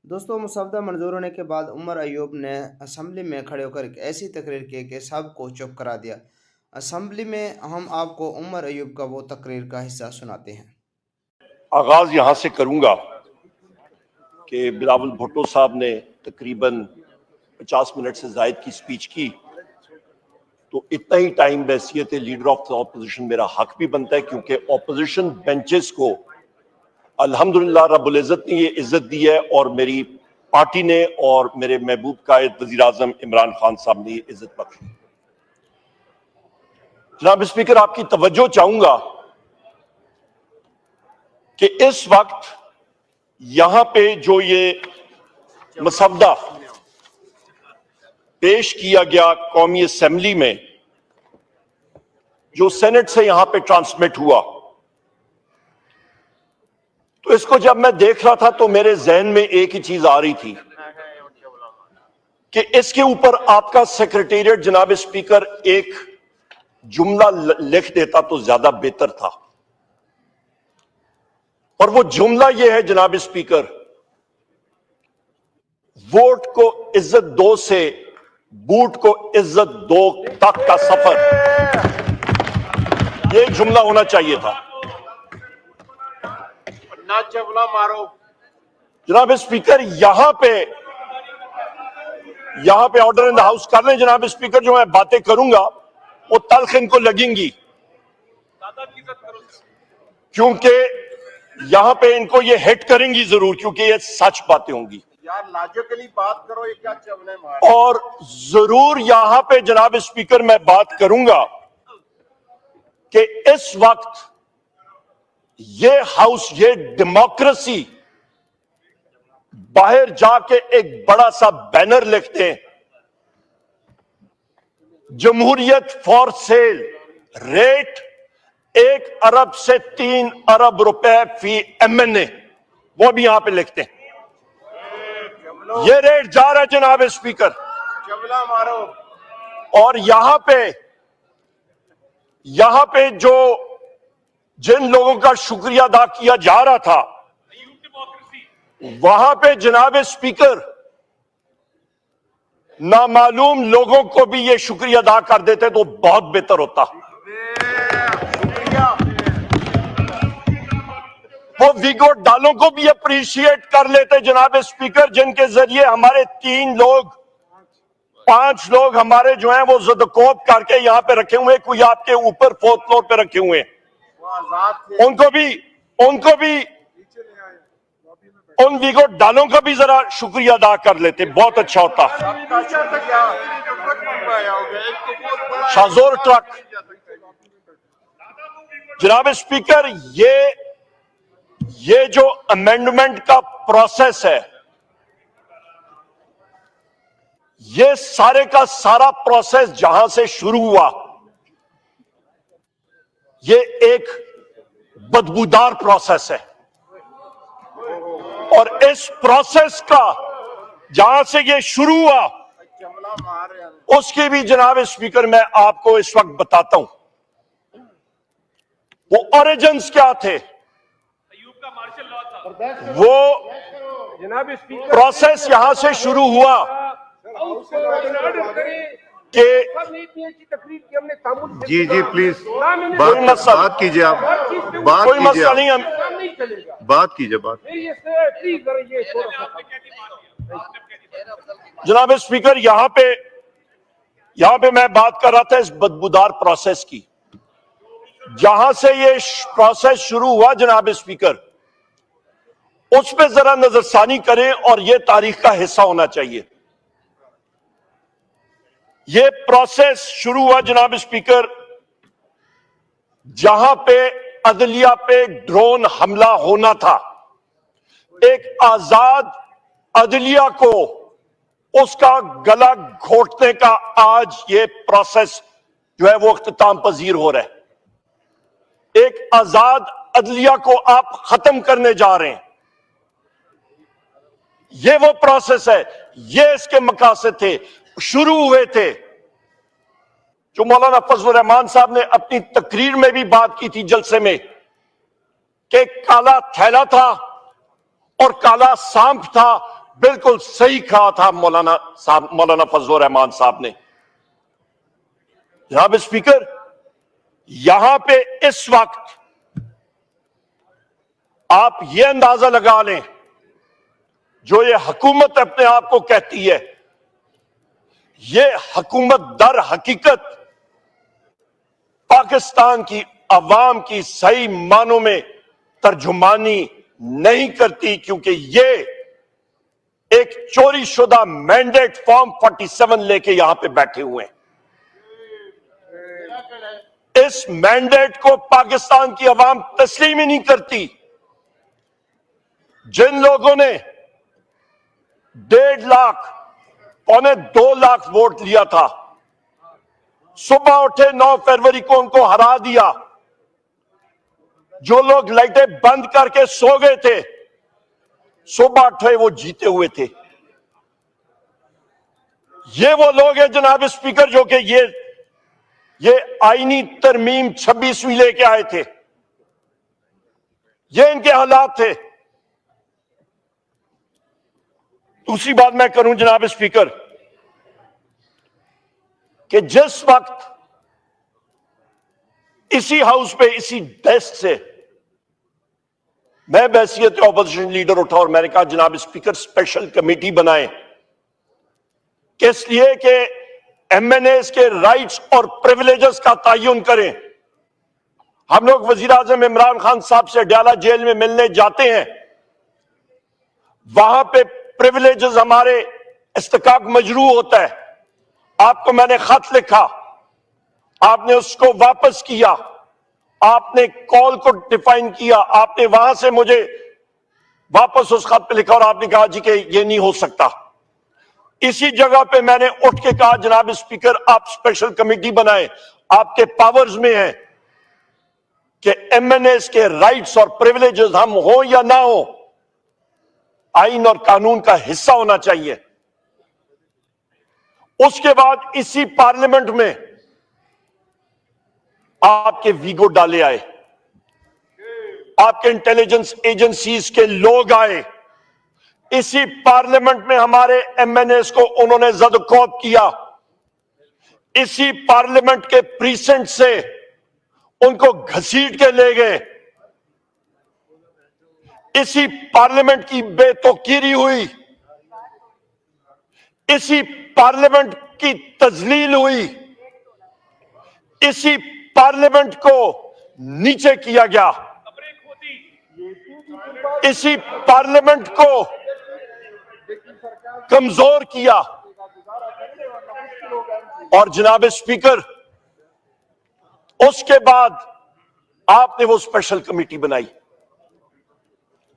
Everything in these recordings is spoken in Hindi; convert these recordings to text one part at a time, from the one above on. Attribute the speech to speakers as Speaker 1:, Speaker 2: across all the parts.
Speaker 1: दोस्तों, मसौदा मंजूर होने के बाद उमर अयूब ने असम्बली में खड़े होकर एक ऐसी तकरीर की कि सबको चुप करा दिया। असम्बली में हम आपको उमर अयूब का वो तकरीर का हिस्सा सुनाते हैं।
Speaker 2: आगाज यहां से करूंगा कि बिलावल भुट्टो साहब ने तकरीबन 50 मिनट से जायद की स्पीच की, तो इतना ही टाइम बहैसियत लीडर ऑफ द ऑपोजिशन मेरा हक भी बनता है, क्योंकि ऑपोजिशन बेंचेस को अल्हम्दुलिल्लाह रब्बुल इज्जत ने ये इज्जत दी है और मेरी पार्टी ने और मेरे महबूब कायद वजीर आजम इमरान खान साहब ने ये इज्जत बख्शी। जनाब स्पीकर, आपकी तवज्जो चाहूंगा कि इस वक्त यहां पे जो ये मसवदा पेश किया गया कौमी असेंबली में, जो सेनेट से यहां पे ट्रांसमिट हुआ, तो इसको जब मैं देख रहा था तो मेरे जहन में एक ही चीज आ रही थी कि इसके ऊपर आपका सेक्रेटेरिएट जनाब स्पीकर एक जुमला लिख देता तो ज्यादा बेहतर था। और वो जुमला ये है जनाब स्पीकर, वोट को इज्जत दो से बूट को इज्जत दो तक का सफर, ये जुमला होना चाहिए था।
Speaker 3: ना चवला मारो।
Speaker 2: जनाब स्पीकर, यहां पे ऑर्डर इन द हाउस कर लें। जनाब स्पीकर, जो मैं बातें करूंगा वो तल्ख इनको लगेंगी, क्योंकि यहां पे इनको ये हिट करेंगी जरूर, क्योंकि ये सच बातें होंगी।
Speaker 3: यार लॉजिकली बात करो, ये क्या चवले मारो।
Speaker 2: और जरूर यहां पे जनाब स्पीकर मैं बात करूंगा कि इस वक्त ये हाउस, ये डेमोक्रेसी बाहर जाके एक बड़ा सा बैनर लिखते हैं, जमहूरियत फॉर सेल, रेट 1 अरब से 3 अरब रुपए फी MNA, वो भी यहां पे लिखते हैं। ये रेट जा रहा है जनाब स्पीकर,
Speaker 3: चवला मारो।
Speaker 2: और यहां पे जो जिन लोगों का शुक्रिया अदा किया जा रहा था, वहां पे जनाब स्पीकर नामालूम लोगों को भी ये शुक्रिया अदा कर देते तो बहुत बेहतर होता। वो वीगो डालों को भी अप्रिशिएट कर लेते जनाब स्पीकर, जिनके जरिए हमारे 5 लोग हमारे जो हैं वो ज़दकोब करके यहां पे रखे हुए, कोई आपके ऊपर 4th फ्लोर पे रखे हुए हैं। उनको भी उन वीगो डालों का भी जरा शुक्रिया अदा कर लेते, बहुत अच्छा होता। शाहजोर ट्रक, जनाब स्पीकर, ये जो अमेंडमेंट का प्रोसेस है, ये सारे का सारा प्रोसेस जहां से शुरू हुआ, ये एक बदबूदार प्रोसेस है। और इस प्रोसेस का जहां से ये शुरू हुआ, उसकी भी जनाब स्पीकर मैं आपको इस वक्त बताता हूं, वो ओरिजिन्स क्या थे। वो प्रोसेस यहां से शुरू हुआ कि
Speaker 4: जी प्लीज बात कीजिए, आप
Speaker 2: कोई मसला नहीं, हम
Speaker 4: बात कीजिए।
Speaker 2: जनाब स्पीकर, यहां पे मैं बात कर रहा था इस बदबूदार प्रोसेस की। जहां से ये प्रोसेस शुरू हुआ जनाब स्पीकर, उस पे जरा नजरसानी करें और ये तारीख का हिस्सा होना चाहिए। ये प्रोसेस शुरू हुआ जनाब स्पीकर, जहां पे अदलिया पे ड्रोन हमला होना था। एक आजाद अदलिया को उसका गला घोटने का आज ये प्रोसेस जो है वो इख्तिताम पजीर हो रहा है। एक आजाद अदलिया को आप खत्म करने जा रहे हैं। ये वो प्रोसेस है, ये इसके मकासद थे, शुरू हुए थे, जो मौलाना फजलुर रहमान साहब ने अपनी तकरीर में भी बात की थी जलसे में, कि काला थैला था और काला सांप था बिल्कुल सही कहा था मौलाना फजलुर रहमान साहब ने। जनाब स्पीकर, यहां पे इस वक्त आप ये अंदाजा लगा लें, जो ये हुकूमत अपने आप को कहती है, ये हुकूमत दर हकीकत पाकिस्तान की अवाम की सही मानों में तर्जुमानी नहीं करती, क्योंकि ये एक चोरी शुदा मैंडेट फॉर्म 47 लेके यहां पे बैठे हुए हैं। इस मैंडेट को पाकिस्तान की अवाम तस्लीम ही नहीं करती। जिन लोगों ने 1.5 लाख पौने 2 लाख वोट लिया था, सुबह उठे 9 फरवरी को उनको हरा दिया। जो लोग लाइटें बंद करके सो गए थे, सुबह उठे वो जीते हुए थे। ये वो लोग हैं जनाब स्पीकर, जो कि ये आईनी तरमीम 26वीं लेके आए थे। ये इनके हालात थे। दूसरी बात मैं करूं जनाब स्पीकर, कि जिस वक्त इसी हाउस पे, इसी डेस्क से मैं बैसियत ऑपोजिशन लीडर उठा और मैंने कहा जनाब स्पीकर स्पेशल कमेटी बनाएं, किस लिए कि एमएनएस के राइट्स और प्रिविलेजेस का तयन करें। हम लोग वजीर आजम इमरान खान साहब से अडयाला जेल में मिलने जाते हैं, वहां पे प्रिविलेजेस हमारे इस्तेकाक मजरू होता है। आपको मैंने खत लिखा, आपने उसको वापस किया, आपने कॉल को डिफाइन किया, आपने वहां से मुझे वापस उस खत पे लिखा और आपने कहा जी कि ये नहीं हो सकता। इसी जगह पे मैंने उठ के कहा जनाब स्पीकर आप स्पेशल कमेटी बनाएं, आपके पावर्स में है कि एमएनएस के राइट्स और प्रिविलेजेस हम हो या ना हो, आइन और कानून का हिस्सा होना चाहिए। उसके बाद इसी पार्लियामेंट में आपके वीगो डाले आए, आपके इंटेलिजेंस एजेंसीज के लोग आए, इसी पार्लियामेंट में हमारे एमएनएस को उन्होंने जदकोब किया, इसी पार्लियामेंट के प्रीसेंट से उनको घसीट के ले गए, इसी पार्लियामेंट की बेतौकीरी हुई, इसी पार्लियामेंट की तजलील हुई, इसी पार्लियामेंट को नीचे किया गया, इसी पार्लियामेंट को कमजोर किया। और जनाब स्पीकर, उसके बाद आपने वो स्पेशल कमेटी बनाई।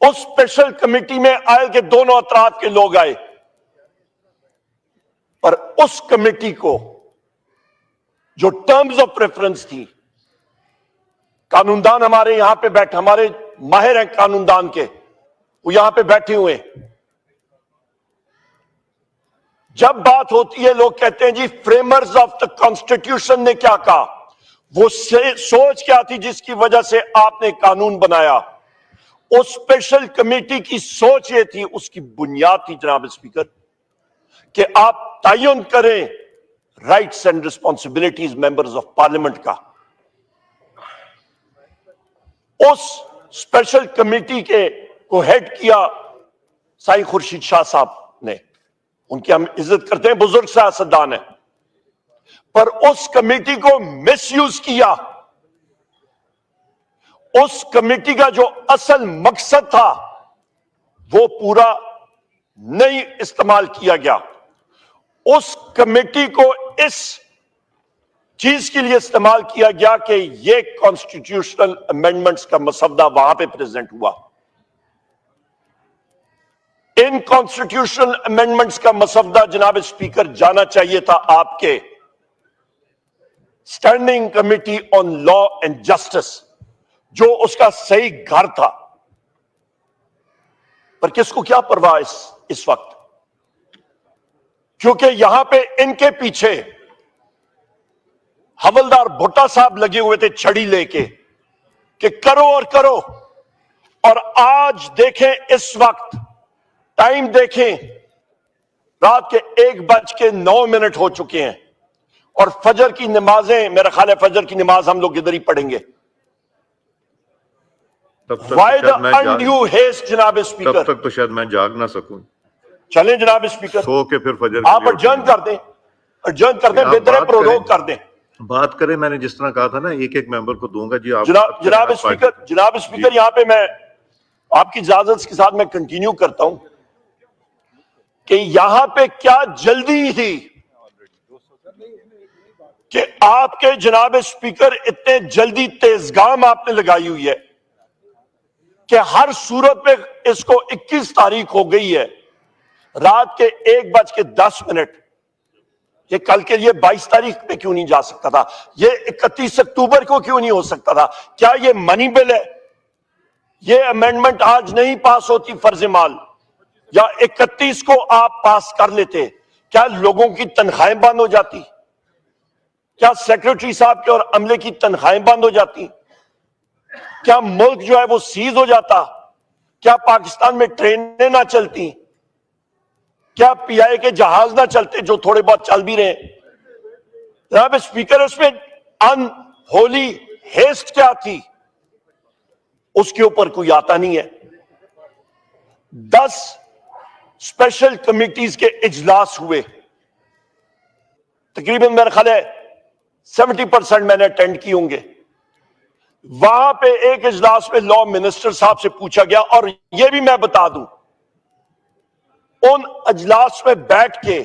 Speaker 2: उस स्पेशल कमेटी में आयल के दोनों अतराफ के लोग आए, पर उस कमेटी को जो टर्म्स ऑफ प्रेफरेंस थी, कानूनदान हमारे यहां पे बैठे, हमारे माहिर हैं कानूनदान के, वो यहां पे बैठे हुए हैं। जब बात होती है लोग कहते हैं जी फ्रेमर्स ऑफ द कॉन्स्टिट्यूशन ने क्या कहा, वो सोच क्या थी जिसकी वजह से आपने कानून बनाया। उस स्पेशल कमेटी की सोच ये थी, उसकी बुनियाद थी जनाब स्पीकर, कि आप तयन करें rights and responsibilities members of parliament का। उस स्पेशल कमेटी के को हेड किया साईं खुर्शीद शाह साहब ने, उनकी हम इज्जत करते हैं, बुजुर्ग सियासतदान है, पर उस कमेटी को मिसयूज किया। उस कमेटी का जो असल मकसद था वो पूरा नहीं इस्तेमाल किया गया। उस कमेटी को इस चीज के लिए इस्तेमाल किया गया कि ये कॉन्स्टिट्यूशनल अमेंडमेंट्स का मसवदा वहां पे प्रेजेंट हुआ। इन कॉन्स्टिट्यूशनल अमेंडमेंट्स का मसवदा जनाब स्पीकर जाना चाहिए था आपके standing committee on law and justice, जो उसका सही घर था। पर किसको क्या परवाह इस वक्त, क्योंकि यहां पे इनके पीछे हवलदार भुट्टा साहब लगे हुए थे छड़ी लेके कि करो और करो। और आज देखें इस वक्त टाइम देखें, रात के 1:09 हो चुके हैं और फजर की नमाजें, मेरा ख्याल है फजर की नमाज हम लोग इधर ही पढ़ेंगे। Why the undue haste जनाब स्पीकर?
Speaker 4: तब तक तो शायद मैं जाग ना सकूं।
Speaker 2: चलें जनाब स्पीकर,
Speaker 4: सो के फिर फजर
Speaker 2: आप adjourn कर दें, बेहतर है प्रोरोग कर दें।
Speaker 4: बात करें, मैंने जिस तरह कहा था ना, एक एक मेंबर को दूंगा जी। आप
Speaker 2: जनाब स्पीकर यहां पे मैं आपकी इजाजत के साथ मैं कंटिन्यू करता हूं कि यहां पे क्या जल्दी थी कि आपके जनाब स्पीकर इतने जल्दी तेजगाम आपने लगाई हुई है कि हर सूरत में इसको 21 तारीख हो गई है, रात के 1:10। ये कल के लिए 22 तारीख पे क्यों नहीं जा सकता था? ये 31 अक्टूबर को क्यों नहीं हो सकता था? क्या ये मनी बिल है? ये अमेंडमेंट आज नहीं पास होती फर्ज माल, या 31 को आप पास कर लेते, क्या लोगों की तनख्वाहें बंद हो जाती? क्या सेक्रेटरी साहब के और अमले की तनख्वाहें बंद हो जाती? क्या मुल्क जो है वो सीज हो जाता? क्या पाकिस्तान में ट्रेनें ना चलती? क्या पीआई के जहाज ना चलते जो थोड़े बहुत चल भी रहे? जनाब स्पीकर, उसमें अनहोली हेस्ट क्या थी? उसके ऊपर कोई आता नहीं है। 10 स्पेशल कमिटीज के इजलास हुए, तकरीबन मेरा ख्याल है 70% मैंने अटेंड किए होंगे। वहां पे एक इजलास में लॉ मिनिस्टर साहब से पूछा गया, और यह भी मैं बता दूं, उन इजलास में बैठ के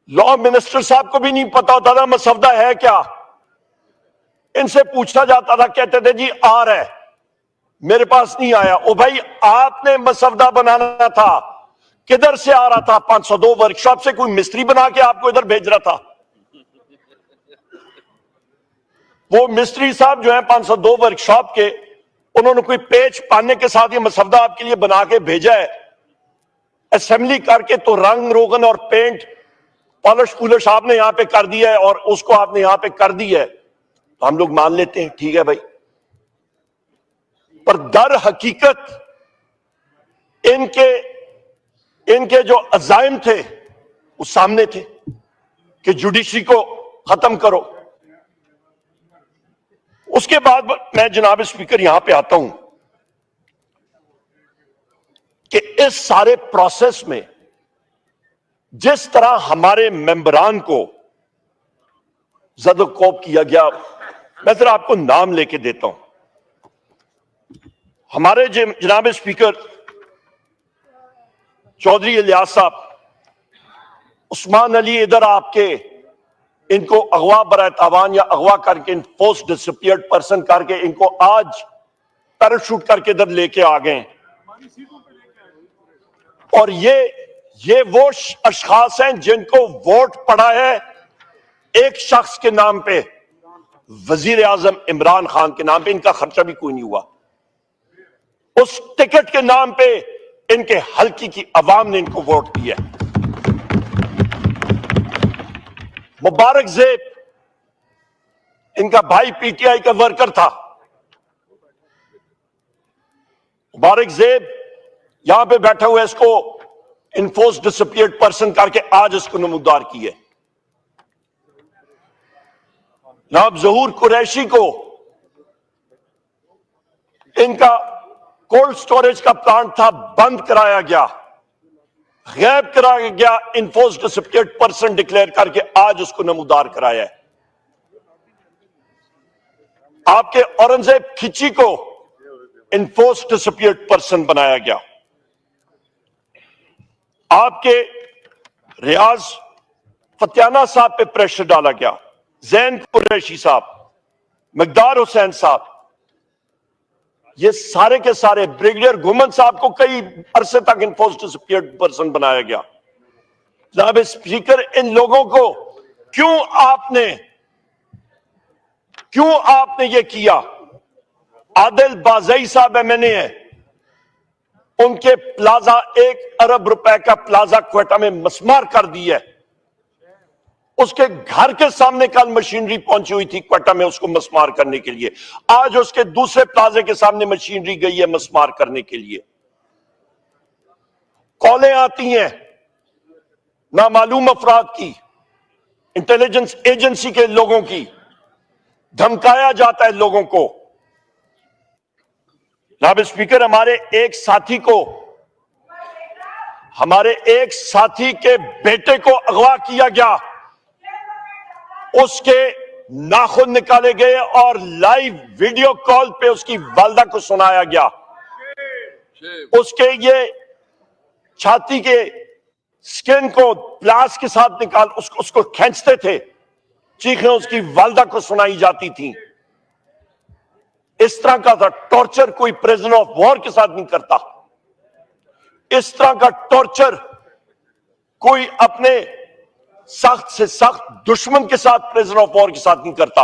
Speaker 2: लॉ मिनिस्टर साहब को भी नहीं पता होता था मसवदा है क्या। इनसे पूछा जाता था, कहते थे जी आ रहा है, मेरे पास नहीं आया। ओ भाई, आपने मसवदा बनाना था, किधर से आ रहा था? 502 वर्कशॉप से कोई मिस्त्री बना के आपको इधर भेज रहा था? वो मिस्त्री साहब जो है 502 वर्कशॉप के, उन्होंने कोई पेच पाने के साथ ये मसवदा आपके लिए बना के भेजा है, असेंबली करके तो रंग रोगन और पेंट पॉलिश पुलिश आपने यहां पे कर दिया है और उसको आपने यहां पे कर दी है, तो हम लोग मान लेते हैं, ठीक है भाई। पर दर हकीकत इनके जो अजाइम थे वो सामने थे कि जुडिशरी को खत्म करो। उसके बाद मैं जनाब स्पीकर यहां पे आता हूं कि इस सारे प्रोसेस में जिस तरह हमारे मेंबरान को ज़द-ओ-कोब किया गया, मैं जरा आपको नाम लेके देता हूं। हमारे जनाब स्पीकर चौधरी इलियास साहब, उस्मान अली इधर आपके, इनको अगवा बराए तावान या अगवा करके फोर्स डिसअपियर्ड पर्सन करके इनको आज पैराशूट करके इधर लेके आ गए। और ये वो अशखास हैं जिनको वोट पड़ा है एक शख्स के नाम पे, वजीर आजम इमरान खान के नाम पे, इनका खर्चा भी कोई नहीं हुआ। उस टिकट के नाम पे इनके हल्की की अवाम ने इनको वोट दिया। मुबारक ज़ेब, इनका भाई पीटीआई का वर्कर था। मुबारक ज़ेब यहां पे बैठा हुआ है, इसको इन्फोर्स डिसअपियर्ड पर्सन करके आज इसको नमूदार किए। जनाब ज़हूर कुरैशी को इनका कोल्ड स्टोरेज का प्लांट था, बंद कराया गया, गैब कराया गया, इन्फोर्स डिसअपियर्ड पर्सन डिक्लेयर करके आज उसको नमूदार कराया है। आपके औरंगजेब खिची को इन्फोर्स डिसअपियर्ड पर्सन बनाया गया। आपके रियाज फतियाना साहब पे प्रेशर डाला गया, जैन कुरैशी साहब, मकदार हुसैन साहब, ये सारे के सारे, ब्रिगेडियर घुमन साहब को कई अरसे तक इन्फोर्स डिसअपियर्ड पर्सन बनाया गया। जनाब स्पीकर, इन लोगों को क्यों आपने ये किया? आदिल बाज़ई साहब एमएनए है, उनके प्लाजा 1 अरब रुपए का प्लाजा क्वेटा में मस्मार कर दिया है। उसके घर के सामने कल मशीनरी पहुंची हुई थी क्वेटा में उसको मस्मार करने के लिए, आज उसके दूसरे प्लाजे के सामने मशीनरी गई है मस्मार करने के लिए। कॉलें आती हैं नामालूम अफराद की, इंटेलिजेंस एजेंसी के लोगों की, धमकाया जाता है लोगों को। जनाब स्पीकर, हमारे एक साथी के बेटे को अगवा किया गया, उसके नाखून निकाले गए और लाइव वीडियो कॉल पे उसकी वालिदा को सुनाया गया। उसके ये छाती के स्किन को प्लास के साथ निकाल उसको खींचते थे, चीखें उसकी वालिदा को सुनाई जाती थी। इस तरह का था टॉर्चर कोई प्रिजनर ऑफ वॉर के साथ नहीं करता। इस तरह का टॉर्चर कोई अपने सख्त से सख्त दुश्मन के साथ, प्रिजनर ऑफ वॉर के साथ नहीं करता।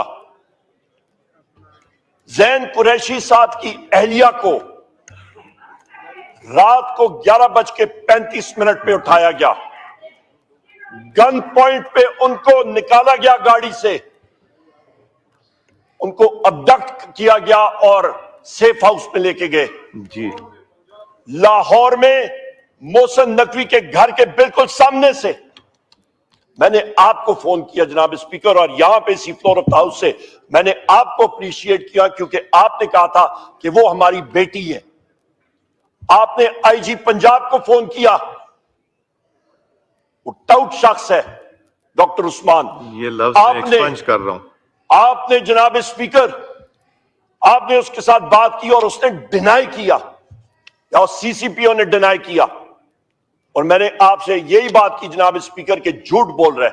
Speaker 2: जैन कुरैशी साहब की अहलिया को रात को 11:35 पे उठाया गया, गन पॉइंट पे उनको निकाला गया गाड़ी से, उनको अबडक्ट किया गया और सेफ हाउस में लेके गए।
Speaker 4: जी,
Speaker 2: लाहौर में मोहसिन नकवी के घर के बिल्कुल सामने से मैंने आपको फोन किया जनाब स्पीकर, और यहां पे इसी फ्लोर ऑफ द हाउस से मैंने आपको अप्रिशिएट किया क्योंकि आपने कहा था कि वो हमारी बेटी है। आपने आईजी पंजाब को फोन किया, वो टाउट शख्स है डॉक्टर उस्मान।
Speaker 4: ये लफ्ज मैं एक्सपंज कर रहा हूं।
Speaker 2: आपने जनाब स्पीकर, आपने उसके साथ बात की और उसने डिनाई किया, या सीसीपीओ ने डिनाई किया, और मैंने आपसे यही बात की जनाब स्पीकर के झूठ बोल रहे।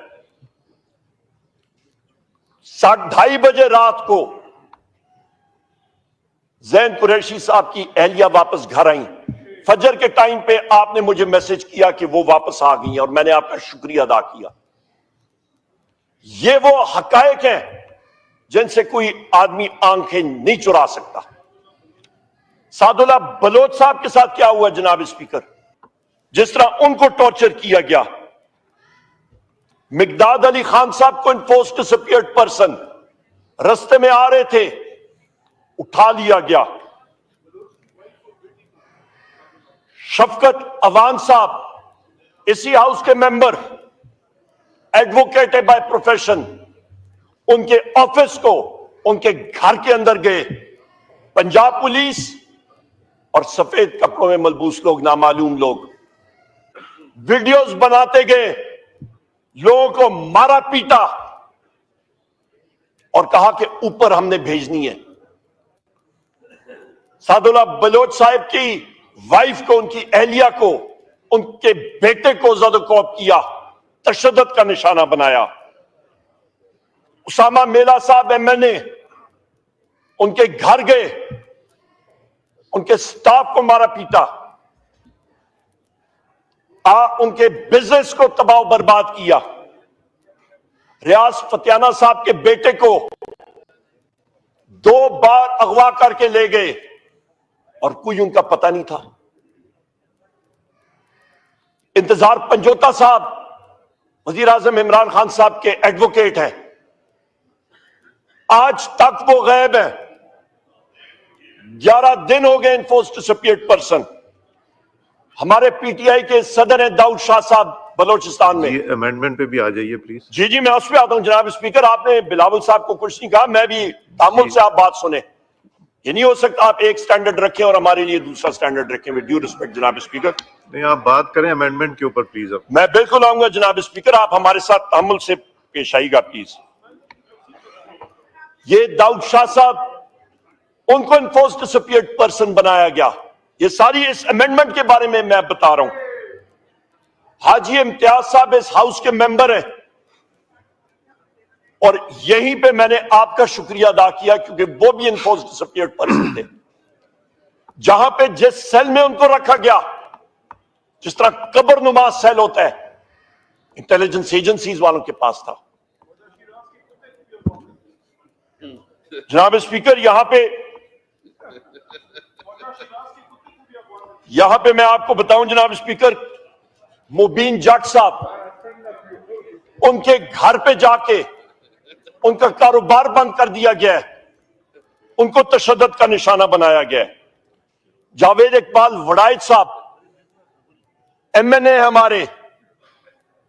Speaker 2: 2:30 बजे रात को जैन कुरैशी साहब की अहलिया वापस घर आई। फजर के टाइम पे आपने मुझे मैसेज किया कि वो वापस आ गई, और मैंने आपका शुक्रिया अदा किया। ये वो हकायक हैं जिनसे कोई आदमी आंखें नहीं चुरा सकता। सादुल्लाह बलोच साहब के साथ क्या हुआ जनाब स्पीकर, जिस तरह उनको टॉर्चर किया गया। मिकदाद अली खान साहब को इन्फोर्स डिसअपीयर्ड पर्सन, रास्ते में आ रहे थे, उठा लिया गया। शफकत अवान साहब इसी हाउस के मेंबर, एडवोकेट है बाय प्रोफेशन, उनके ऑफिस को, उनके घर के अंदर गए पंजाब पुलिस और सफेद कपड़ों में मलबूस लोग, नामालूम लोग, वीडियोस बनाते गए, लोगों को मारा पीटा और कहा कि ऊपर हमने भेजनी है। सादुल्लाह बलोच साहब की वाइफ को, उनकी अहलिया को, उनके बेटे को ज़दकोप किया, तशद्दुद का निशाना बनाया। उसामा मेला साहब एमएनए, उनके घर गए, उनके स्टाफ को मारा पीटा, उनके बिजनेस को तबाह बर्बाद किया। रियाज फतियाना साहब के बेटे को 2 बार अगवा करके ले गए और कोई उनका पता नहीं था। इंतजार पंजोता साहब वजीर आजम इमरान खान साहब के एडवोकेट हैं, आज तक वो गायब है। 11 दिन हो गए इन्फोर्स डिसअपीयर्ड पर्सन। हमारे पीटीआई के सदर हैं दाऊद शाह साहब बलोचिस्तान में।
Speaker 4: अमेंडमेंट पे भी आ जाइए प्लीज।
Speaker 2: जी जी, मैं उस पर आता हूं जनाब स्पीकर। आपने बिलावल साहब को कुछ नहीं कहा, मैं भी तामुल से आप बात सुने। ये नहीं हो सकता आप एक स्टैंडर्ड रखें और हमारे लिए दूसरा स्टैंडर्ड रखें। विद ड्यू रिस्पेक्ट जनाब स्पीकर।
Speaker 4: नहीं, आप बात करें अमेंडमेंट के ऊपर प्लीज।
Speaker 2: मैं बिल्कुल आऊंगा जनाब स्पीकर, आप हमारे साथ तामुल से पेश आइएगा प्लीज। ये दाऊद शाह साहब, उनको इन्फोर्स डिसअपीयर्ड पर्सन बनाया गया। ये सारी इस अमेंडमेंट के बारे में मैं बता रहा हूं। हाजी इम्तियाज साहब इस हाउस के मेंबर हैं, और यहीं पे मैंने आपका शुक्रिया अदा किया क्योंकि वो भी इन्फोर्स डिसअपीयर्ड पर्सन थे। जहां पे जिस सेल में उनको रखा गया, जिस तरह कब्रनुमा सेल होता है, इंटेलिजेंस एजेंसीज वालों के पास था। जनाब स्पीकर, यहां पे मैं आपको बताऊं जनाब स्पीकर, मुबीन जट साहब, उनके घर पे जाके उनका कारोबार बंद कर दिया गया है, उनको तशद्दुद का निशाना बनाया गया है। जावेद इकबाल वड़ाइद साहब, MNA हमारे,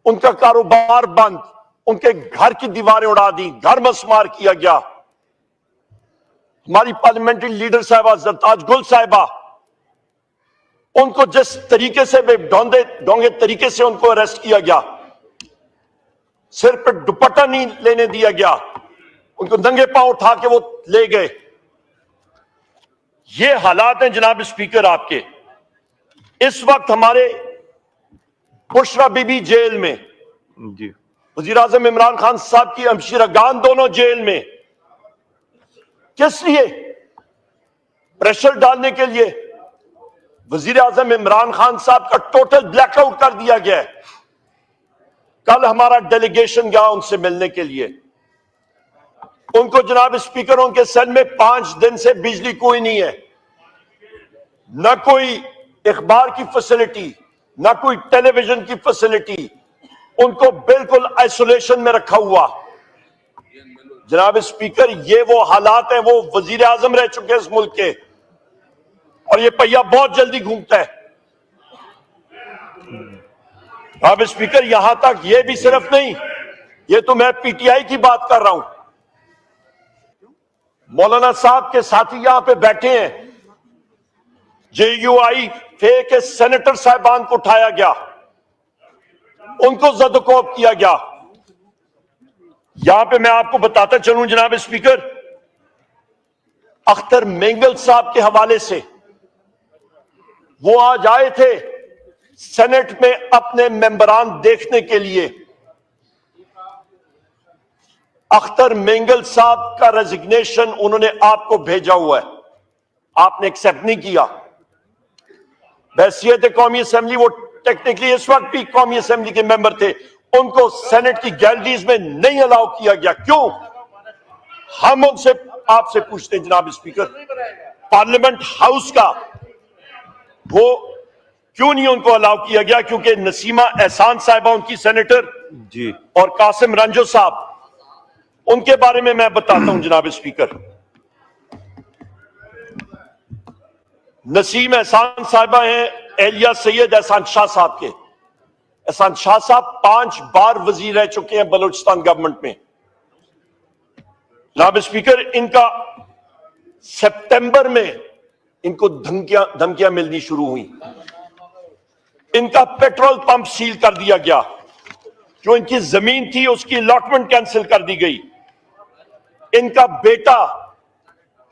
Speaker 2: उनका कारोबार बंद, उनके घर की दीवारें उड़ा दी, घर मसमार किया गया। हमारी पार्लियामेंट्री लीडर साहिबा जरताज गुल साहिबा, उनको जिस तरीके से ढोंगे तरीके से उनको अरेस्ट किया गया, सिर पर दुपट्टा नहीं लेने दिया गया, उनको नंगे पांव उठा के वो ले गए। ये हालात हैं जनाब स्पीकर आपके। इस वक्त हमारे बुशरा बीबी जेल में,
Speaker 4: जी
Speaker 2: वजीर आजम इमरान खान साहब की हमशीरा गान दोनों जेल में। किस लिए? प्रेशर डालने के लिए। वजीर आजम इमरान खान साहब का टोटल ब्लैकआउट कर दिया गया है। कल हमारा डेलीगेशन गया उनसे मिलने के लिए। उनको जनाब स्पीकर, उनके सेल में 5 दिन से बिजली कोई नहीं है, ना कोई अखबार की फैसिलिटी, ना कोई टेलीविजन की फैसिलिटी। उनको बिल्कुल आइसोलेशन में रखा हुआ। जनाब स्पीकर, ये वो हालात है, वो वजीर आजम रह चुके हैं इस मुल्क के, और ये पहिया बहुत जल्दी घूमता है। जनाब स्पीकर, यहां तक ये भी सिर्फ नहीं, ये तो मैं PTI की बात कर रहा हूं। मौलाना साहब के साथी यहां पे बैठे हैं। JUI के सेनेटर साहिबान को उठाया गया, उनको जदोकोब किया गया। यहां पे मैं आपको बताता चलूं जनाब स्पीकर, अख्तर मेंगल साहब के हवाले से, वो आज आए थे सेनेट में अपने मेंबरान देखने के लिए। अख्तर मेंगल साहब का रेजिग्नेशन उन्होंने आपको भेजा हुआ है, आपने एक्सेप्ट नहीं किया। बहसियत कौमी असेंबली, वो टेक्निकली इस वक्त भी कौमी असेंबली के मेंबर थे, उनको सेनेट की गैलरीज में नहीं अलाउ किया गया। क्यों? हम उनसे आपसे पूछते हैं जनाब स्पीकर, पार्लियामेंट हाउस का वो क्यों नहीं उनको अलाउ किया गया? क्योंकि नसीमा एहसान साहिबा उनकी सेनेटर
Speaker 4: जी,
Speaker 2: और कासिम रंजो साहब, उनके बारे में मैं बताता हूं जनाब स्पीकर। नसीम एहसान साहिबा हैं एलिया सैयद एहसान शाह साहब के। एहसान शाह साहब 5 बार वजीर रह चुके हैं बलूचिस्तान गवर्नमेंट में। जनाब स्पीकर, इनका सितंबर में इनको धमकियां मिलनी शुरू हुई। इनका पेट्रोल पंप सील कर दिया गया, जो इनकी जमीन थी उसकी अलॉटमेंट कैंसिल कर दी गई। इनका बेटा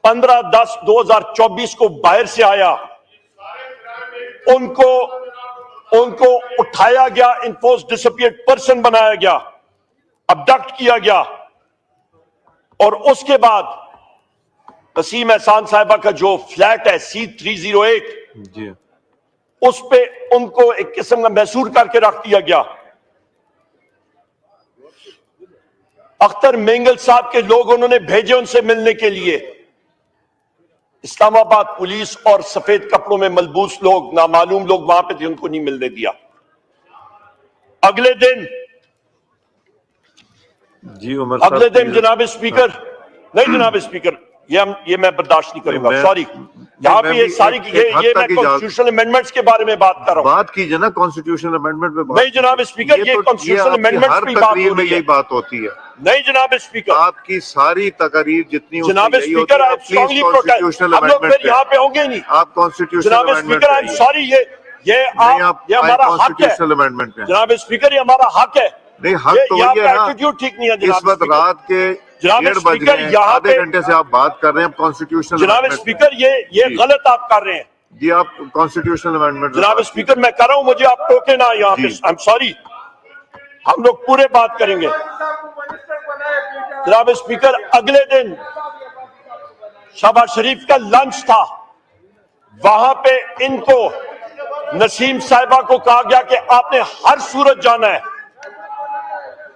Speaker 2: 15/10/2024 को बाहर से आया, उनको उठाया गया, इन्फोर्स डिसअपियर्ड पर्सन बनाया गया, अबडक्ट किया गया, और उसके बाद नसीम एहसान साहिबा का जो फ्लैट है C308
Speaker 4: जी,
Speaker 2: उस पे उनको एक किस्म का मैसूर करके रख दिया गया। अख्तर मेंगल साहब के लोग उन्होंने भेजे उनसे मिलने के लिए। इस्लामाबाद पुलिस और सफेद कपड़ों में मलबूस लोग, नामालूम लोग वहां पे थे, उनको नहीं मिलने दिया। अगले दिन
Speaker 4: जी उमर साहब,
Speaker 2: अगले दिन जनाब स्पीकर, नहीं जनाब स्पीकर, ये मैं बर्दाश्त नहीं करूंगा, सॉरी। यहाँ पे ये सारी ये मैं कॉन्स्टिट्यूशनल अमेंडमेंट्स के बारे में बात कर रहा हूँ।
Speaker 4: बात कीजिए ना कॉन्स्टिट्यूशनल अमेंडमेंट पे।
Speaker 2: नहीं जनाब स्पीकर, ये कॉन्स्टिट्यूशनल अमेंडमेंट्स की बात हो रही है,
Speaker 4: यही बात होती है।
Speaker 2: नहीं जनाब स्पीकर,
Speaker 4: आपकी सारी तकरीर जितनी
Speaker 2: जनाब स्पीकर, आई स्ट्रांगली प्रोटेस्ट। हम लोग फिर यहाँ पे होंगे नहीं।
Speaker 4: आप कॉन्स्टिट्यूशनल
Speaker 2: जनाब स्पीकर, आई एम सॉरी, ये हमारा हक है
Speaker 4: अमेंडमेंट में।
Speaker 2: जनाब स्पीकर, ये हमारा हक है।
Speaker 4: नहीं, हक तो वही है ना।
Speaker 2: एटीट्यूड ठीक नहीं है
Speaker 4: इस वक्त रात के 1:30 बज रहे हैं, आधे घंटे से आप बात कर रहे हैं कॉन्स्टिट्यूशनल।
Speaker 2: जनाब स्पीकर, ये गलत आप कर रहे हैं
Speaker 4: जी। आप कॉन्स्टिट्यूशनल अमेंडमेंट
Speaker 2: जनाब स्पीकर, मैं कर रहा हूं, मुझे आप टोके ना यहाँ पे। आई एम सॉरी, हम लोग पूरे बात करेंगे। जनाब स्पीकर, अगले दिन शहबाज शरीफ का लंच था, वहां पे इनको नसीम साहिबा को कहा गया कि आपने हर सूरत जाना है,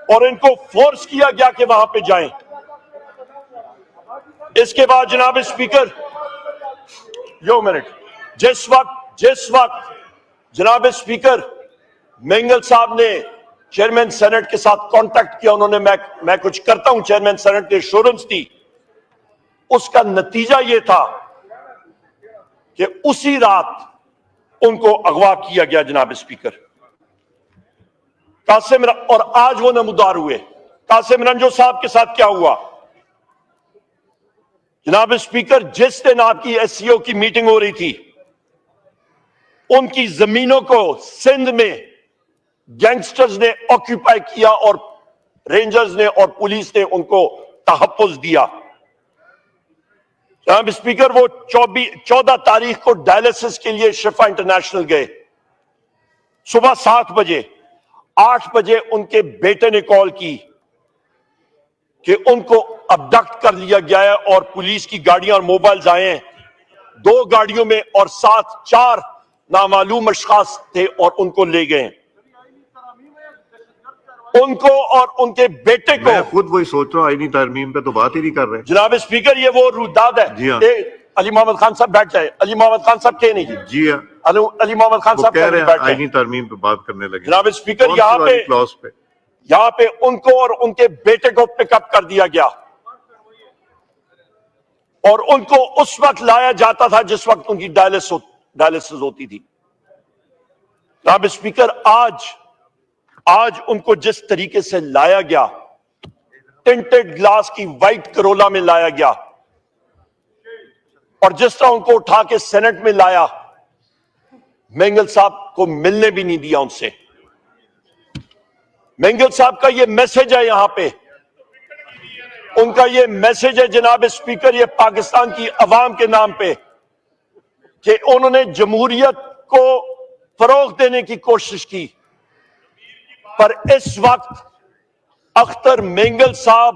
Speaker 2: और इनको फोर्स किया गया कि वहां पे जाएं। इसके बाद जनाब स्पीकर, यो मिनट, जिस वक्त जनाब स्पीकर मेंगल साहब ने चेयरमैन सेनेट के साथ कांटेक्ट किया, उन्होंने मैं कुछ करता हूं, चेयरमैन सेनेट ने एश्योरेंस दी। उसका नतीजा यह था कि उसी रात उनको अगवा किया गया जनाब स्पीकर। कासिम और आज वो नमूदार हुए। कासिम रंजो साहब के साथ क्या हुआ? जनाब स्पीकर, जिस दिन आपकी एससीओ की मीटिंग हो रही थी, उनकी जमीनों को सिंध में गैंगस्टर्स ने ऑक्यूपाई किया और रेंजर्स ने और पुलिस ने उनको तहफ्फुज दिया। जनाब स्पीकर, वो 14 तारीख को डायलिसिस के लिए शिफा इंटरनेशनल गए। सुबह 7 बजे, 8 बजे उनके बेटे ने कॉल की कि उनको अबडक्ट कर लिया गया है और पुलिस की गाड़ियां और मोबाइल्स आए हैं 2 गाड़ियों में और साथ 4 नामालूम अशखास थे और उनको ले गए। उनको और उनके बेटे को,
Speaker 4: मैं खुद वही सोच रहा हूँ, आईनी तरमीम पे तो बात ही नहीं कर रहे।
Speaker 2: जनाब स्पीकर, ये वो रुदाद है।
Speaker 4: जी हाँ।
Speaker 2: अली मोहम्मद खान साहब बैठ जाए। अली मोहम्मद खान साहब के नहीं
Speaker 4: जी हाँ,
Speaker 2: अली मोहम्मद खान साहब
Speaker 4: कह रहे हैं
Speaker 2: बैठ जाए।
Speaker 4: आईनी तरमीम पे बात करने लगे।
Speaker 2: जनाब स्पीकर,
Speaker 4: कौन सी वाली क्लॉज पे?
Speaker 2: यहाँ पे उनको और उनके बेटे को पिकअप कर दिया गया और उनको उस वक्त लाया जाता था जिस वक्त उनकी डायलिसिस होती थी। जनाब स्पीकर, आज उनको जिस तरीके से लाया गया, टिंटेड ग्लास की वाइट करोला में लाया गया और जिस तरह उनको उठा के सेनेट में लाया, मेंगल साहब को मिलने भी नहीं दिया उनसे। मेंगल साहब का ये मैसेज है यहां पे, उनका ये मैसेज है जनाब स्पीकर, ये पाकिस्तान की अवाम के नाम पे कि उन्होंने जमहूरियत को फरोग देने की कोशिश की, पर इस वक्त अख्तर मेंगल साहब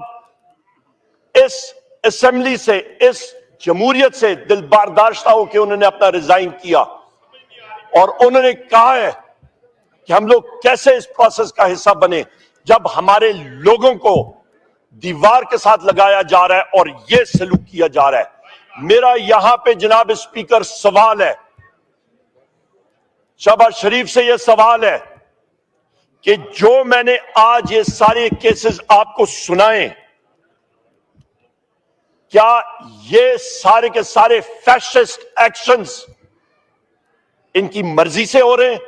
Speaker 2: इस असेंबली से, इस जमहूरियत से दिल बर्दाश्ता होकर उन्होंने अपना रिजाइन किया और उन्होंने कहा है कि हम लोग कैसे इस प्रोसेस का हिस्सा बने जब हमारे लोगों को दीवार के साथ लगाया जा रहा है और यह सलूक किया जा रहा है। मेरा यहां पे जनाब स्पीकर सवाल है, शहबाज शरीफ से यह सवाल है कि जो मैंने आज ये सारे केसेस आपको सुनाए, क्या ये सारे के सारे फैशिस्ट एक्शंस इनकी मर्जी से हो रहे हैं,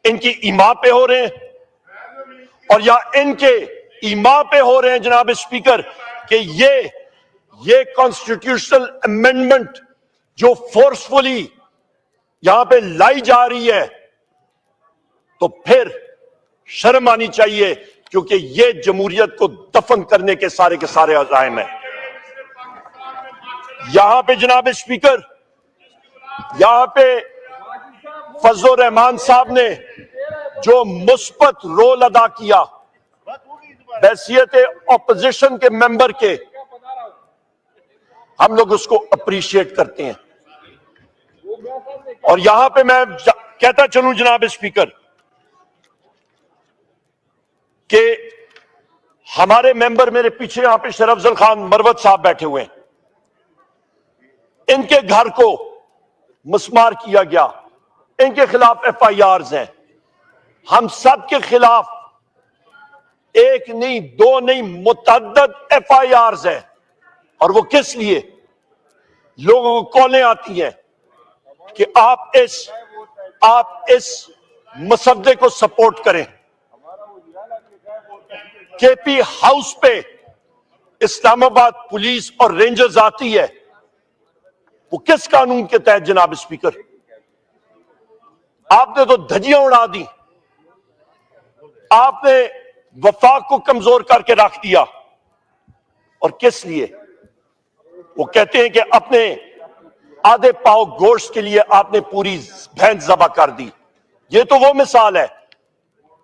Speaker 2: इनकी ईमा पे हो रहे हैं, और या इनके ईमा पे हो रहे हैं जनाब स्पीकर कि ये कॉन्स्टिट्यूशनल अमेंडमेंट जो फोर्सफुली यहां पे लाई जा रही है, तो फिर शर्म आनी चाहिए, क्योंकि ये जमहूरियत को दफन करने के सारे अज़ाइम है। यहां पे जनाब स्पीकर, यहां पे फजल रहमान साहब ने जो मुस्बत रोल अदा किया हैसियत ऑपोजिशन के मेंबर के, हम लोग उसको अप्रिशिएट करते हैं। और यहां पे मैं कहता चलूं जनाब स्पीकर कि हमारे मेंबर, मेरे पीछे यहां पे शरफ अफजल खान मरवत साहब बैठे हुए हैं, इनके घर को मस्मार किया गया, इनके खिलाफ FIRs हैं। हम सब के खिलाफ एक नहीं, 2 नहीं, मुतअद्दद FIRs हैं। और वो किस लिए? लोगों को कॉलें आती हैं कि आप इस मसवदे को सपोर्ट करें। KP हाउस पे इस्लामाबाद पुलिस और रेंजर्स आती है, वो किस कानून के तहत जनाब स्पीकर? आपने तो धज्जियां उड़ा दी, आपने वफाक को कमजोर करके रख दिया। और किस लिए? वो कहते हैं कि अपने आधे पाव गोश्त के लिए आपने पूरी भैंस ज़बह कर दी। ये तो वो मिसाल है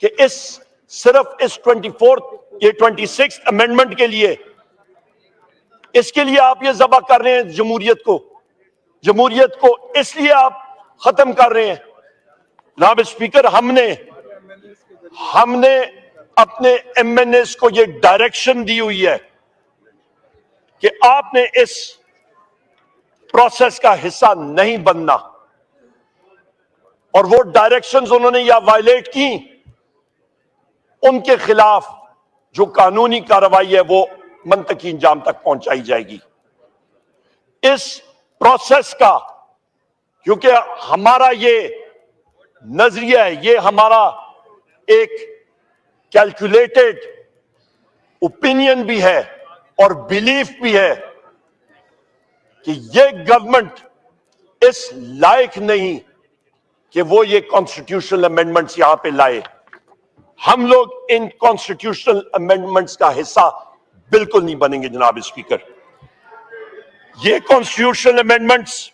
Speaker 2: कि सिर्फ इस 26th अमेंडमेंट के लिए, इसके लिए आप ये ज़बह कर रहे हैं जमहूरियत को इसलिए आप खत्म कर रहे हैं। जनाब स्पीकर, हमने अपने MNAs को ये डायरेक्शन दी हुई है कि आपने इस प्रोसेस का हिस्सा नहीं बनना, और वो डायरेक्शंस उन्होंने या वायलेट की, उनके खिलाफ जो कानूनी कार्रवाई है वो मंतकी इंजाम तक पहुंचाई जाएगी। इस प्रोसेस का, क्योंकि हमारा ये नजरिया है, ये हमारा एक कैलकुलेटेड ओपिनियन भी है और बिलीफ भी है कि ये गवर्नमेंट इस लायक नहीं कि वो ये कॉन्स्टिट्यूशनल अमेंडमेंट्स यहां पे लाए। हम लोग इन कॉन्स्टिट्यूशनल अमेंडमेंट्स का हिस्सा बिल्कुल नहीं बनेंगे जनाब स्पीकर। ये कॉन्स्टिट्यूशनल अमेंडमेंट्स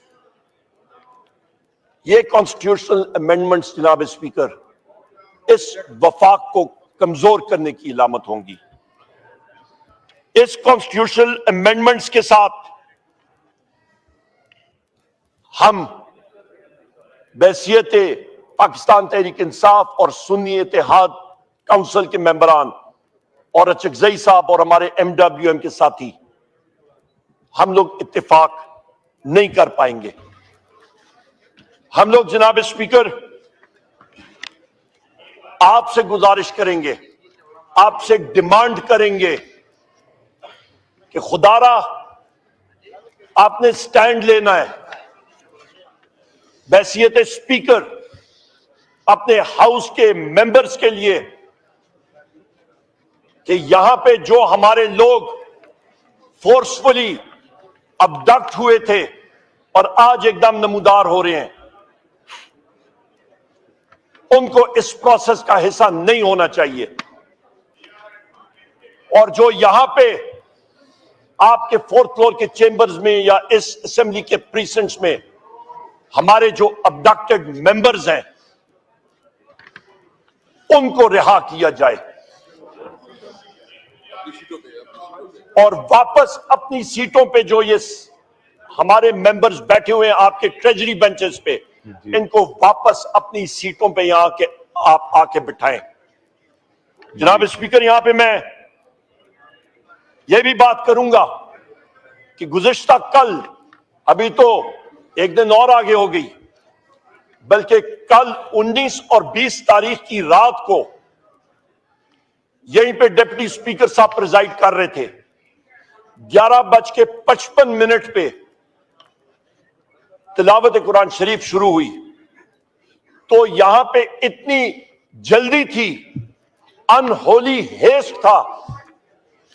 Speaker 2: जनाब स्पीकर इस वफाक को कमजोर करने की इलामत होंगी। इस कॉन्स्टिट्यूशनल अमेंडमेंट्स के साथ हम बैसियत पाकिस्तान तहरीक इंसाफ और सुन्नी इत्तेहाद काउंसिल के मेंबरान और अचकजई साहब और हमारे MWM के साथी हम लोग इत्तेफाक नहीं कर पाएंगे। हम लोग जनाब स्पीकर आपसे गुजारिश करेंगे, आपसे डिमांड करेंगे कि खुदारा आपने स्टैंड लेना है। बैसियत स्पीकर अपने हाउस के मेंबर्स के लिए कि यहां पे जो हमारे लोग फोर्सफुली अबडक्ट हुए थे और आज एकदम नमूदार हो रहे हैं, उनको इस प्रोसेस का हिस्सा नहीं होना चाहिए। और जो यहां पे आपके 4th फ्लोर के चेंबर्स में या इस असेंबली के प्रीसेंट्स में हमारे जो अबडक्टेड मेंबर्स हैं उनको रिहा किया जाए और वापस अपनी सीटों पे जो ये हमारे मेंबर्स बैठे हुए हैं आपके ट्रेजरी बेंचेस पे, इनको वापस अपनी सीटों पे यहां के आप आके बिठाएं। जनाब स्पीकर, यहां पे मैं ये भी बात करूंगा कि गुज़िश्ता कल, अभी तो एक दिन और आगे हो गई, बल्कि कल 19 और 20 तारीख की रात को यहीं पे डिप्टी स्पीकर साहब प्रिजाइड कर रहे थे। 11:55 पे तिलावत कुरान शरीफ शुरू हुई, तो यहां पे इतनी जल्दी थी, अनहोली हेस्ट था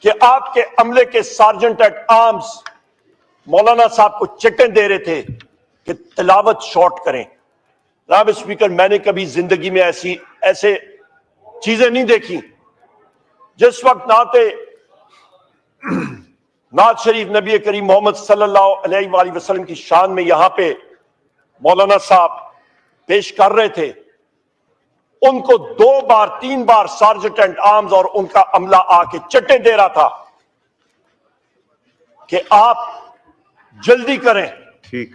Speaker 2: कि आपके अमले के सार्जेंट एट आर्म्स मौलाना साहब को चेटें दे रहे थे कि तिलावत शॉर्ट करें। जनाब स्पीकर, मैंने कभी जिंदगी में ऐसे चीजें नहीं देखी। जिस वक्त नात शरीफ नबी करीम मोहम्मद सल्लल्लाहु अलैहि वसल्लम की शान में यहां पे मौलाना साहब पेश कर रहे थे, उनको 2 बार 3 बार सार्जेंट एट आर्म्स और उनका अमला आके चट्टें दे रहा था कि आप जल्दी करें।
Speaker 4: ठीक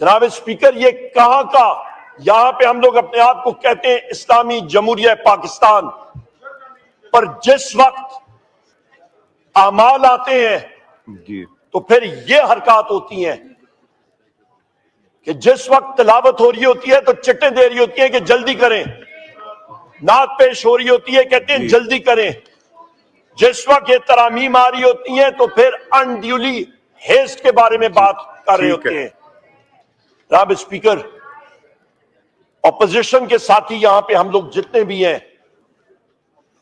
Speaker 2: जनाब स्पीकर, ये कहां का, यहां पे हम लोग अपने आप को कहते हैं इस्लामी जमहूरिया पाकिस्तान, पर जिस वक्त अमाल आते हैं
Speaker 4: जी,
Speaker 2: तो फिर ये हरकत होती हैं कि जिस वक्त तिलावत हो रही होती है तो चिट्टें दे रही होती है कि जल्दी करें, नात पेश हो रही होती है कहते हैं जल्दी करें। जिस वक्त ये तरामीम आ रही होती है तो फिर अनड्यूली हेस्ट के बारे में बात कर रहे होते हैं। जनाब स्पीकर, ऑपोजिशन के साथी यहां पे हम लोग जितने भी हैं,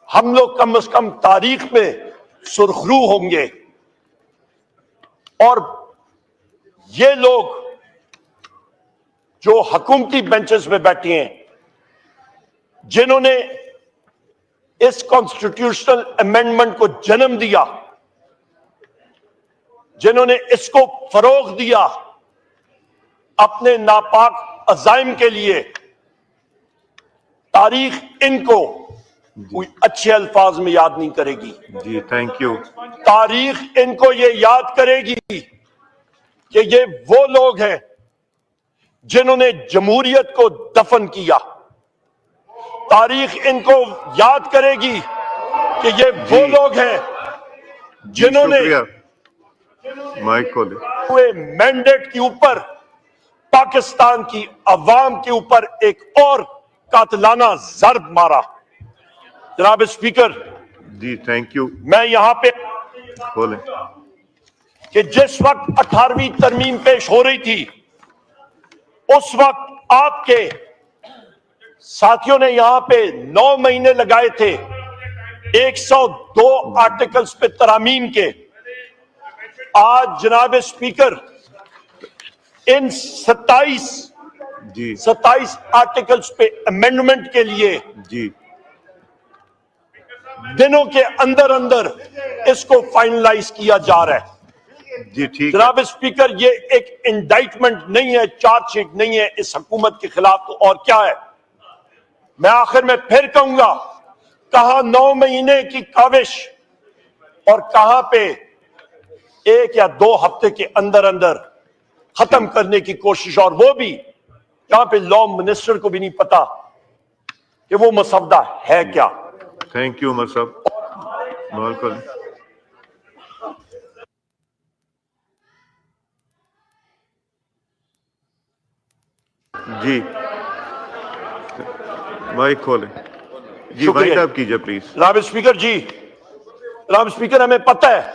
Speaker 2: हम लोग कम से कम तारीख में सुर्खरू होंगे। और ये लोग जो हुकूमती बेंचेस में बैठे हैं, जिन्होंने इस कॉन्स्टिट्यूशनल अमेंडमेंट को जन्म दिया, जिन्होंने इसको फरोग दिया, अपने नापाक अजाइम के लिए, तारीख इनको कोई अच्छे अल्फाज में याद नहीं करेगी।
Speaker 4: जी, थैंक यू।
Speaker 2: तारीख इनको ये याद करेगी कि ये वो लोग हैं जिन्होंने जमहूरियत को दफन किया। तारीख इनको याद करेगी कि ये वो लोग हैं जिन्होंने
Speaker 4: माइक खोले
Speaker 2: हुए मैंडेट के ऊपर पाकिस्तान की अवाम के ऊपर एक और कातलाना जर्ब मारा। जनाब स्पीकर
Speaker 4: जी, थैंक यू।
Speaker 2: मैं यहां पे
Speaker 4: बोले
Speaker 2: कि जिस वक्त 18वीं तरमीम पेश हो रही थी, उस वक्त आपके साथियों ने यहां पे 9 महीने लगाए थे 102 आर्टिकल्स पे तरमीम के। आज जनाब स्पीकर इन 27 आर्टिकल्स पे अमेंडमेंट के लिए
Speaker 4: जी
Speaker 2: दिनों के अंदर अंदर इसको फाइनलाइज किया जा रहा है।
Speaker 4: जी ठीक है।
Speaker 2: जनाब स्पीकर, ये एक इंडाइटमेंट नहीं है, चार्जशीट नहीं है इस हुकूमत के खिलाफ, तो और क्या है। मैं आखिर में फिर कहूंगा, कहां 9 महीने की काविश और कहां पे 1 या 2 हफ्ते के अंदर अंदर खत्म करने की कोशिश, और वो भी यहां पे लॉ मिनिस्टर को भी नहीं पता कि वो मसवदा है क्या।
Speaker 4: थैंक यू उमर साहब। बिल्कुल जी, माइक खोलें जी,
Speaker 2: शुक्रिया।
Speaker 4: माइक आप कीजिए प्लीज।
Speaker 2: जनाब स्पीकर जी, जनाब स्पीकर, हमें पता है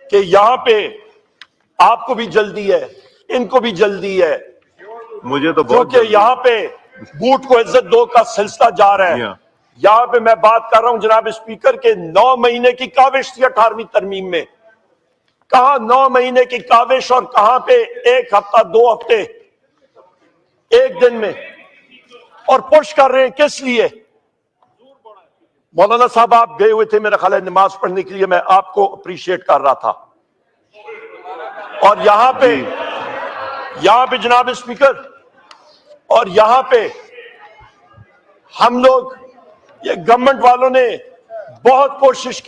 Speaker 2: कि यहां पे आपको भी जल्दी है, इनको भी जल्दी है,
Speaker 4: मुझे तो बहुत
Speaker 2: क्योंकि
Speaker 4: जल्दी-
Speaker 2: यहां पे बूट को इज्जत दो का सिलसिला जा रहा
Speaker 4: जी
Speaker 2: है।
Speaker 4: हाँ।
Speaker 2: यहां पे मैं बात कर रहा हूं जनाब स्पीकर के 9 महीने की काविश थी 18वीं तरमीम में। कहां 9 महीने की काविश और कहां पे 1 हफ्ता 2 हफ्ते 1 दिन में, और पुश कर रहे हैं किस लिए। मौलाना साहब आप गए हुए थे मेरा ख्याल है नमाज पढ़ने के लिए, मैं आपको अप्रिशिएट कर रहा था। और यहां पे जनाब स्पीकर, और यहां पे हम लोग, ये गवर्नमेंट वालों ने बहुत कोशिश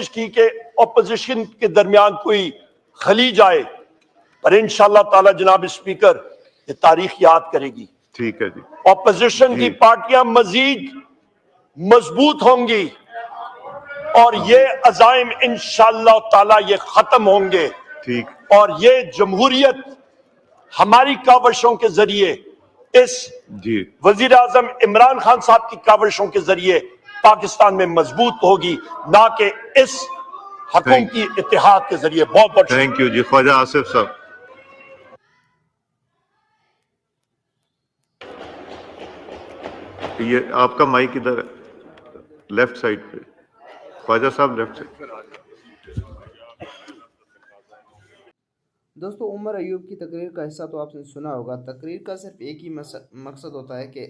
Speaker 2: की कि ऑपोजिशन के दरमियान कोई खलीज आए, पर इंशाअल्लाह ताला जनाब स्पीकर ये तारीख याद करेगी।
Speaker 4: ठीक है जी।
Speaker 2: ऑपोजिशन की
Speaker 4: जी।
Speaker 2: पार्टियां मजीद मजबूत होंगी और ये अजाइम इंशाअल्लाह ताला ये खत्म होंगे,
Speaker 4: ठीक
Speaker 2: और ये जमहूरियत हमारी काविशों के जरिए, इस
Speaker 4: जी
Speaker 2: वजीर आजम इमरान खान साहब की काविशों के जरिए पाकिस्तान में मजबूत होगी, ना कि इस हुकूमती इत्तेहाद के जरिए। बहुत बहुत
Speaker 4: थैंक यू जी। ख्वाजा आसिफ साहब, ये आपका माइक इधर है, लेफ्ट साइड पे। Khwaja Sahab left side.
Speaker 1: दोस्तों, उमर अयूब की तकरीर का हिस्सा तो आपने सुना होगा। तकरीर का सिर्फ एक ही मकसद होता है कि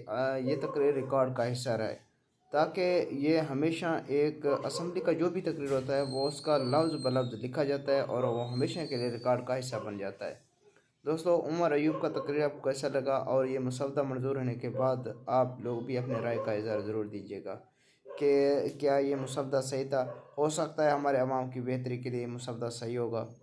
Speaker 1: ये तकरीर रिकॉर्ड का हिस्सा रहे, ताकि ये हमेशा एक असम्बली का जो भी तकरीर होता है वो उसका लफ्ज़ ब लफ्ज़ लिखा जाता है और वो हमेशा के लिए रिकॉर्ड का हिस्सा बन जाता है। दोस्तों, उमर अयूब का तकरीर आपको कैसा लगा, और ये मसवदा मंजूर होने के बाद आप लोग भी अपने राय का इज़हार ज़रूर दीजिएगा कि क्या ये मसवदा सही था। हो सकता है हमारे अवाम की बेहतरी के लिए ये मसवदा सही होगा।